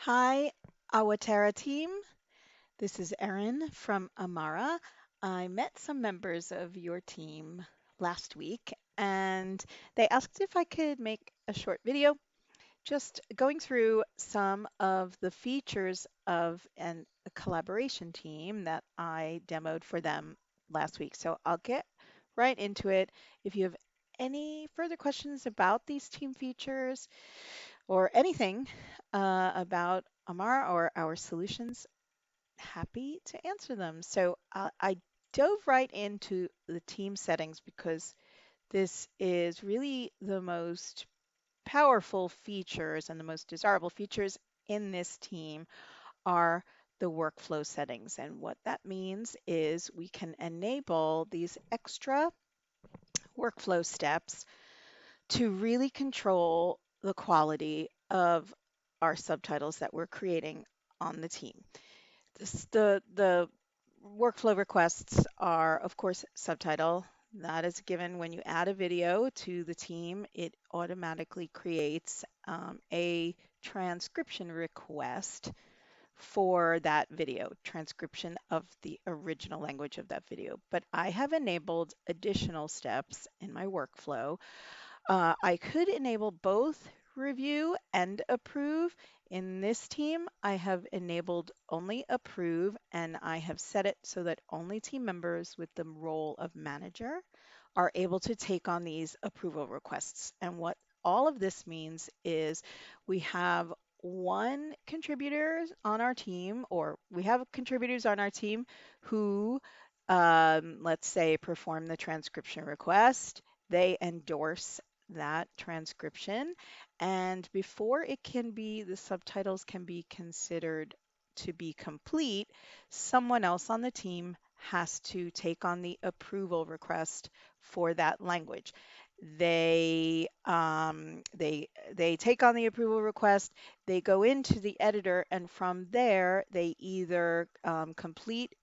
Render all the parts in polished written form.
Hi, Awatara team. This is Erin from Amara. I met some members of your team last week and they asked if I could make a short video just going through some of the features of a collaboration team that I demoed for them last week. So I'll get right into it. If you have any further questions about these team features, or anything about Amara or our solutions, happy to answer them. So I dove right into the team settings because this is really the most powerful features and the most desirable features in this team are the workflow settings. And what that means is we can enable these extra workflow steps to really control the quality of our subtitles that we're creating on the team. The workflow requests are, of course, subtitle. That is given when you add a video to the team. It automatically creates a transcription request for that video, transcription of the original language of that video. But I have enabled additional steps in my workflow. I could enable both review and approve. In this team, I have enabled only approve, and I have set it so that only team members with the role of manager are able to take on these approval requests. And what all of this means is we have one contributor on our team, or we have contributors on our team who, let's say, perform the transcription request. They endorse that transcription. And before it can be, the subtitles can be considered to be complete, someone else on the team has to take on the approval request for that language. They take on the approval request, they go into the editor, and from there they either complete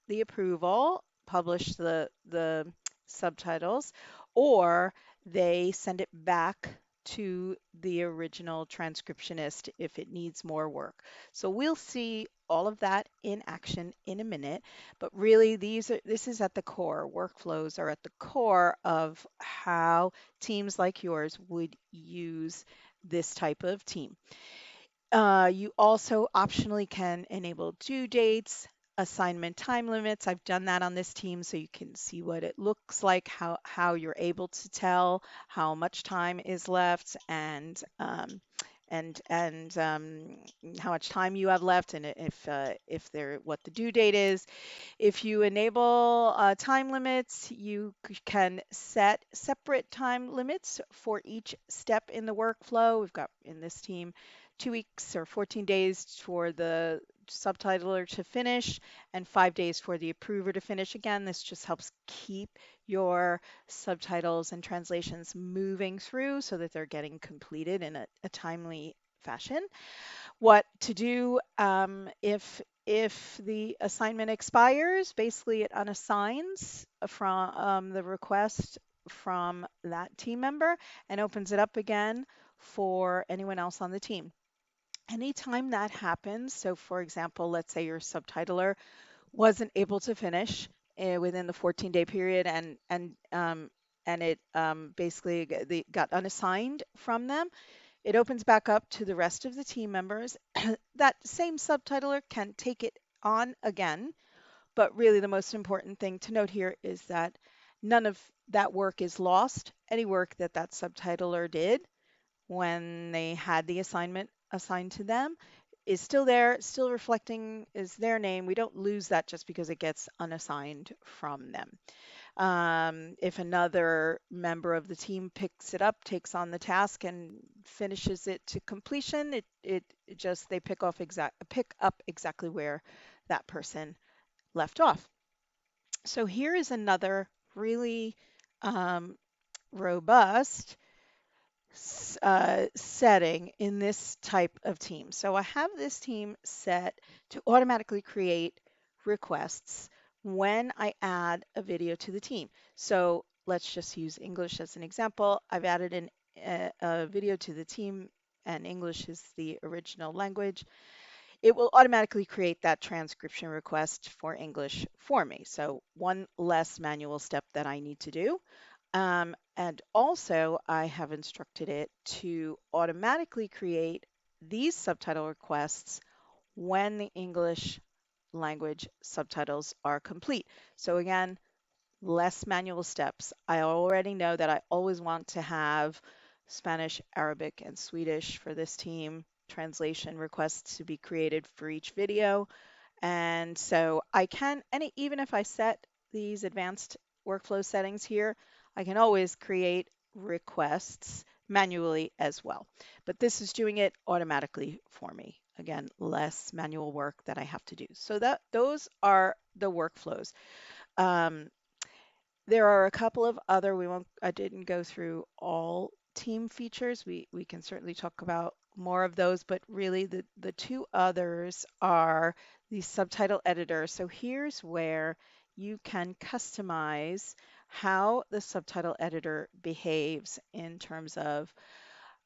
the approval, publish the subtitles, or they send it back to the original transcriptionist if it needs more work. So we'll see all of that in action in a minute, but really this is at the core. Workflows are at the core of how teams like yours would use this type of team. You also optionally can enable due dates, assignment time limits. I've done that on this team so you can see what it looks like, how you're able to tell how much time is left and how much time you have left and if there what the due date is. If you enable time limits, you can set separate time limits for each step in the workflow. We've got in this team 2 weeks or 14 days for the subtitler to finish and 5 days for the approver to finish. Again, this just helps keep your subtitles and translations moving through so that they're getting completed in a timely fashion. What to do if the assignment expires, basically it unassigns from the request from that team member and opens it up again for anyone else on the team. Anytime that happens, so for example, let's say your subtitler wasn't able to finish within the 14-day period and it basically got unassigned from them, it opens back up to the rest of the team members. That same subtitler can take it on again, but really the most important thing to note here is that none of that work is lost. Any work that that subtitler did when they had the assignment assigned to them is still there, still reflecting is their name. We don't lose that just because it gets unassigned from them. If another member of the team picks it up, takes on the task, and finishes it to completion, it just they pick up exactly where that person left off. So here is another really um, robust setting in this type of team. So I have this team set to automatically create requests when I add a video to the team. So let's just use English as an example. I've added a video to the team and English is the original language, it will automatically create that transcription request for English for me. So one less manual step that I need to do. And also, I have instructed it to automatically create these subtitle requests when the English language subtitles are complete. So again, less manual steps. I already know that I always want to have Spanish, Arabic, and Swedish for this team translation requests to be created for each video. And so I can, and even if I set these advanced workflow settings here, I can always create requests manually as well. But this is doing it automatically for me. Again, less manual work that I have to do. So that those are the workflows. Um, there are a couple of other, I didn't go through all team features. We can certainly talk about more of those, but really the two others are the subtitle editor. So here's where you can customize how the subtitle editor behaves in terms of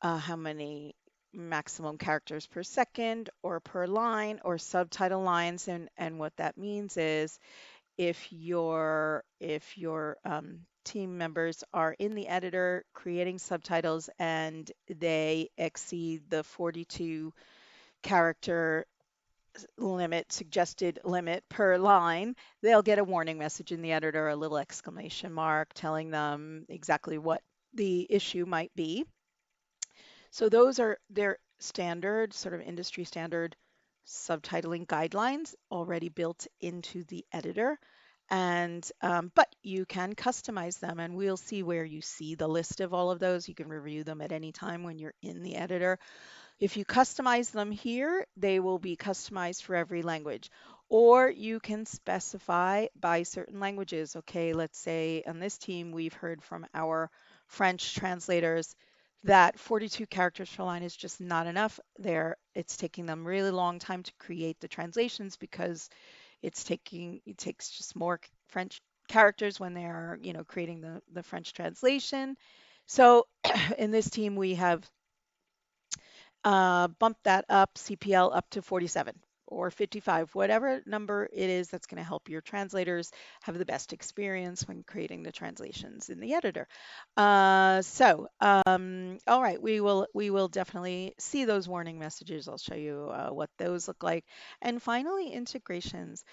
how many maximum characters per second or per line or subtitle lines. And what that means is if your team members are in the editor creating subtitles and they exceed the 42 character limit, suggested limit per line, they'll get a warning message in the editor, a little exclamation mark telling them exactly what the issue might be. So those are their standard, sort of industry standard subtitling guidelines already built into the editor. And but you can customize them, and we'll see where you see the list of all of those. You can review them at any time when you're in the editor. If you customize them here, they will be customized for every language. Or you can specify by certain languages. Okay, let's say on this team, we've heard from our French translators that 42 characters per line is just not enough. It's taking them really long time to create the translations because it takes just more French characters when they're, creating the French translation. So in this team, we have bump that up, CPL up to 47 or 55, whatever number it is that's going to help your translators have the best experience when creating the translations in the editor. All right, we will definitely see those warning messages. I'll show you what those look like. And finally, integrations.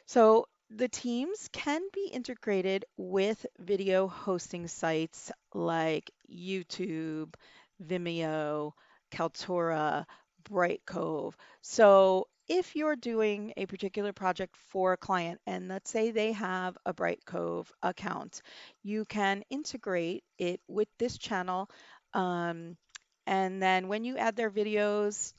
So the teams can be integrated with video hosting sites like YouTube, Vimeo, Kaltura, Brightcove. So if you're doing a particular project for a client, and let's say they have a Brightcove account, you can integrate it with this channel. Um, and then when you add their videos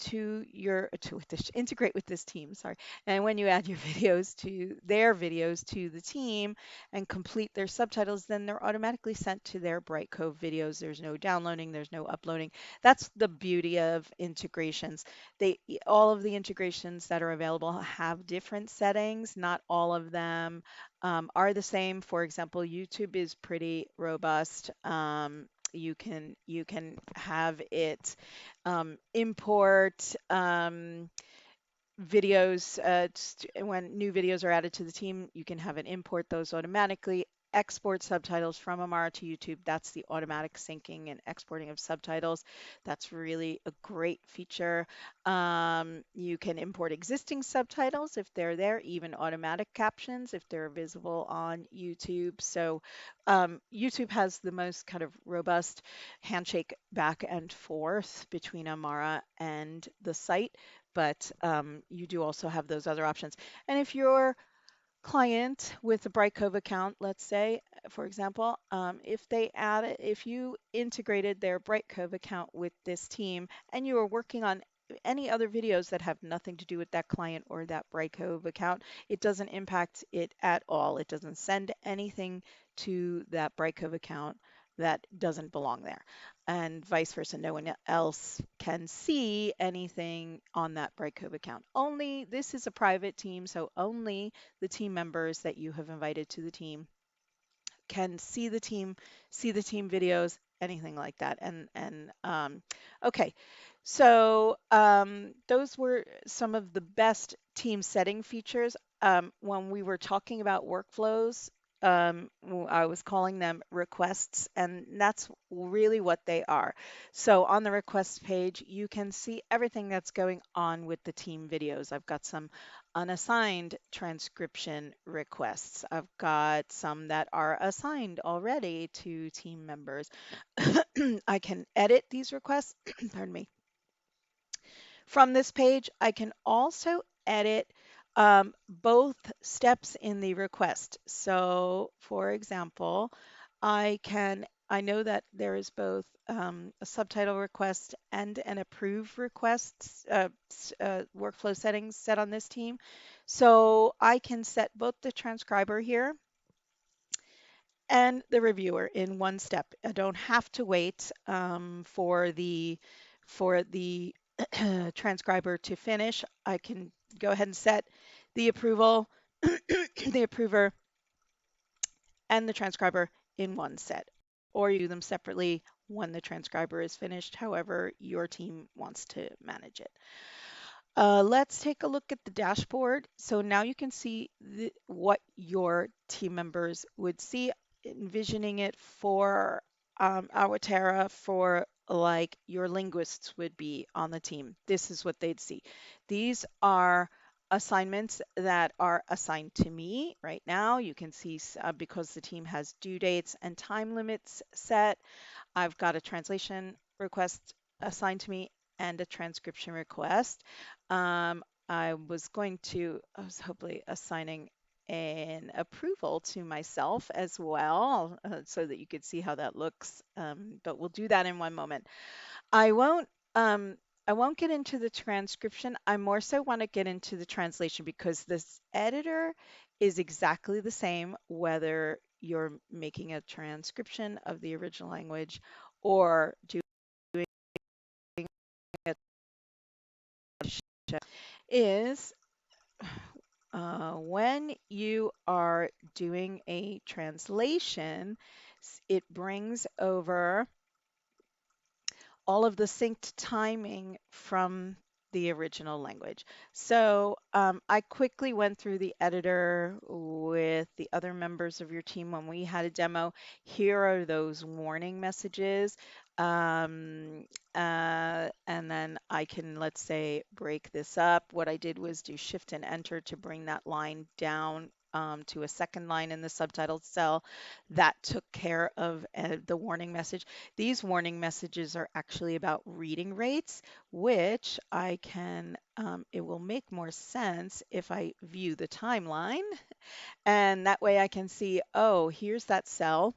integrate with this team, sorry. And when you add your videos to their videos to the team and complete their subtitles, then they're automatically sent to their Brightcove videos. There's no downloading, there's no uploading. That's the beauty of integrations. All of the integrations that are available have different settings. Not all of them are the same. For example, YouTube is pretty robust. You can have it import videos. When new videos are added to the team, you can have it import those automatically. Export subtitles from Amara to YouTube. That's the automatic syncing and exporting of subtitles. That's really a great feature. You can import existing subtitles if they're there, even automatic captions if they're visible on YouTube. So YouTube has the most kind of robust handshake back and forth between Amara and the site, but you do also have those other options. And if your client with a Brightcove account, let's say, for example, if you integrated their Brightcove account with this team and you are working on any other videos that have nothing to do with that client or that Brightcove account, it doesn't impact it at all. It doesn't send anything to that Brightcove account that doesn't belong there. And vice versa, no one else can see anything on that Brightcove account. Only this is a private team, so only the team members that you have invited to the team can see the team videos, anything like that. Okay, So those were some of the best team setting features. When we were talking about workflows, I was calling them requests, and that's really what they are. So on the requests page, you can see everything that's going on with the team videos. I've got some unassigned transcription requests. I've got some that are assigned already to team members. I can edit these requests, pardon me, from this page. I can also edit both steps in the request. So, for example, I know that there is both a subtitle request and an approve request workflow settings set on this team. So I can set both the transcriber here and the reviewer in one step. I don't have to wait for the transcriber to finish. I can go ahead and set the approval, the approver, and the transcriber in one set, or you do them separately when the transcriber is finished, however your team wants to manage it. Let's take a look at the dashboard. So now you can see what your team members would see, envisioning it for Awatera for like your linguists would be on the team. This is what they'd see. These are assignments that are assigned to me right now. You can see because the team has due dates and time limits set. I've got a translation request assigned to me and a transcription request. I was hopefully assigning an approval to myself as well, so that you could see how that looks. But we'll do that in one moment. I won't um I won't get into the transcription. I more so want to get into the translation because this editor is exactly the same whether you're making a transcription of the original language or doing a is when you are doing a translation, it brings over all of the synced timing from the original language. So I quickly went through the editor with the other members of your team when we had a demo. Here are those warning messages. And then I can, let's say, break this up. What I did was do Shift and Enter to bring that line down to a second line in the subtitled cell. That took care of the warning message. These warning messages are actually about reading rates, which I can, it will make more sense if I view the timeline. And that way I can see, oh, here's that cell.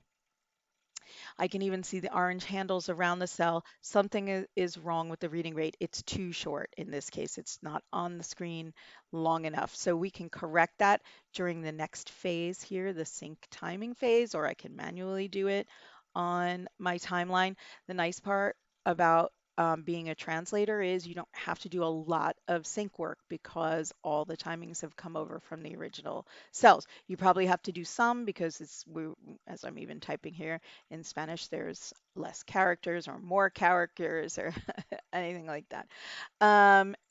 I can even see the orange handles around the cell. Something is wrong with the reading rate. It's too short in this case. It's not on the screen long enough. So we can correct that during the next phase here, the sync timing phase, or I can manually do it on my timeline. The nice part about being a translator is you don't have to do a lot of sync work because all the timings have come over from the original cells. You probably have to do some because as I'm even typing here, in Spanish, there's less characters or more characters or anything like that.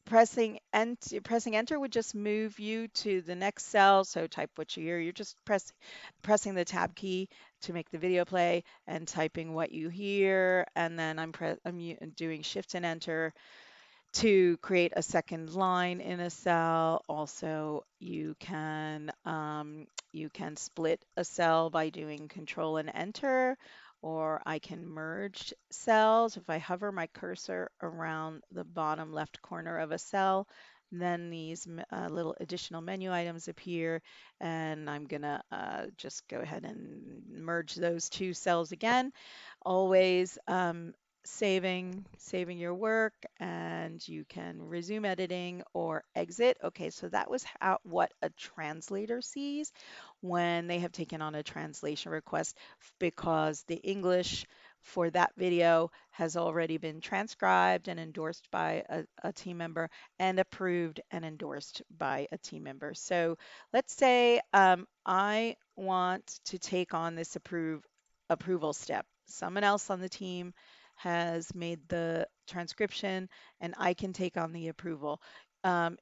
Pressing enter would just move you to the next cell. So type what you hear. You're just pressing the tab key to make the video play and typing what you hear. And then I'm doing shift and enter to create a second line in a cell. Also, you can split a cell by doing control and enter, or I can merge cells. If I hover my cursor around the bottom left corner of a cell, then these little additional menu items appear, and I'm gonna just go ahead and merge those two cells again. Always saving your work, and you can resume editing or exit. Okay, so that was what a translator sees when they have taken on a translation request, because the English for that video has already been transcribed and endorsed by a team member and approved and endorsed by a team member. So let's say I want to take on this approval step. Someone else on the team has made the transcription, and I can take on the approval.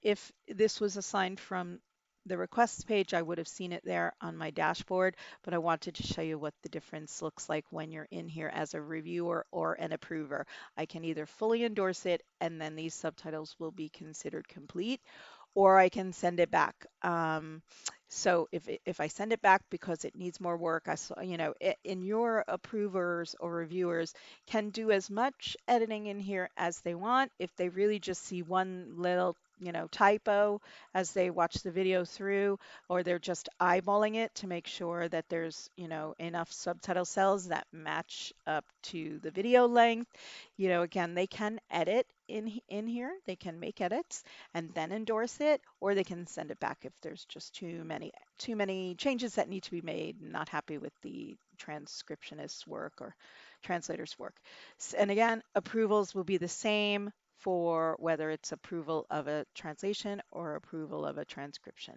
If this was assigned from the requests page, I would have seen it there on my dashboard, but I wanted to show you what the difference looks like when you're in here as a reviewer or an approver. I can either fully endorse it and then these subtitles will be considered complete, or I can send it back. So if I send it back because it needs more work, in your approvers or reviewers can do as much editing in here as they want. If they really just see one little typo as they watch the video through, or they're just eyeballing it to make sure that there's enough subtitle cells that match up to the video length. Again, they can edit in here. They can make edits and then endorse it, or they can send it back if there's just too many changes that need to be made, not happy with the transcriptionist's work or translator's work. And again, approvals will be the same for whether it's approval of a translation or approval of a transcription.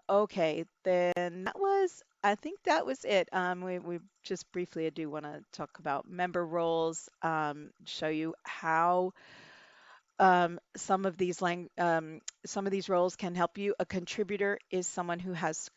Okay, then I think that was it. We just briefly, I do want to talk about member roles, show you how some of these roles can help you. A contributor is someone who has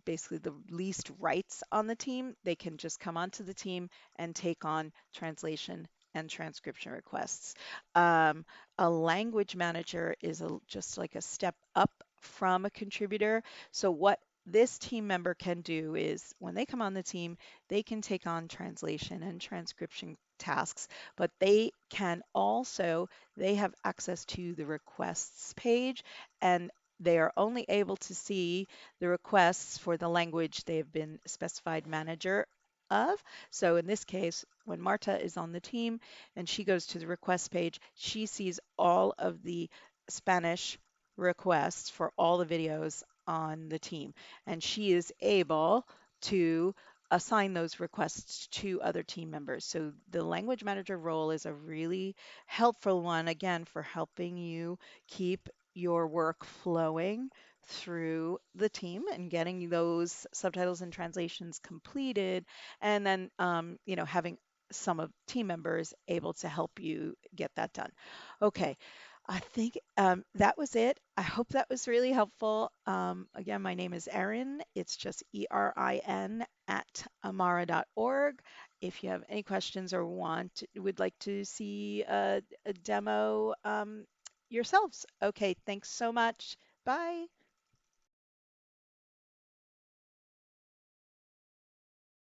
basically the least rights on the team. They can just come onto the team and take on translation and transcription requests. Um, a language manager is just like a step up from a contributor. So what this team member can do is when they come on the team, they can take on translation and transcription tasks, but they have access to the requests page, and they are only able to see the requests for the language they have been specified manager of. So in this case, when Marta is on the team and she goes to the request page, she sees all of the Spanish requests for all the videos on the team, and she is able to assign those requests to other team members. So the language manager role is a really helpful one, again, for helping you keep your work flowing through the team and getting those subtitles and translations completed, and then having some of team members able to help you get that done. Okay, I think that was it. I hope that was really helpful. Again, my name is Erin. It's just ERIN at amara.org. If you have any questions or would like to see a demo yourselves. Okay, thanks so much. Bye.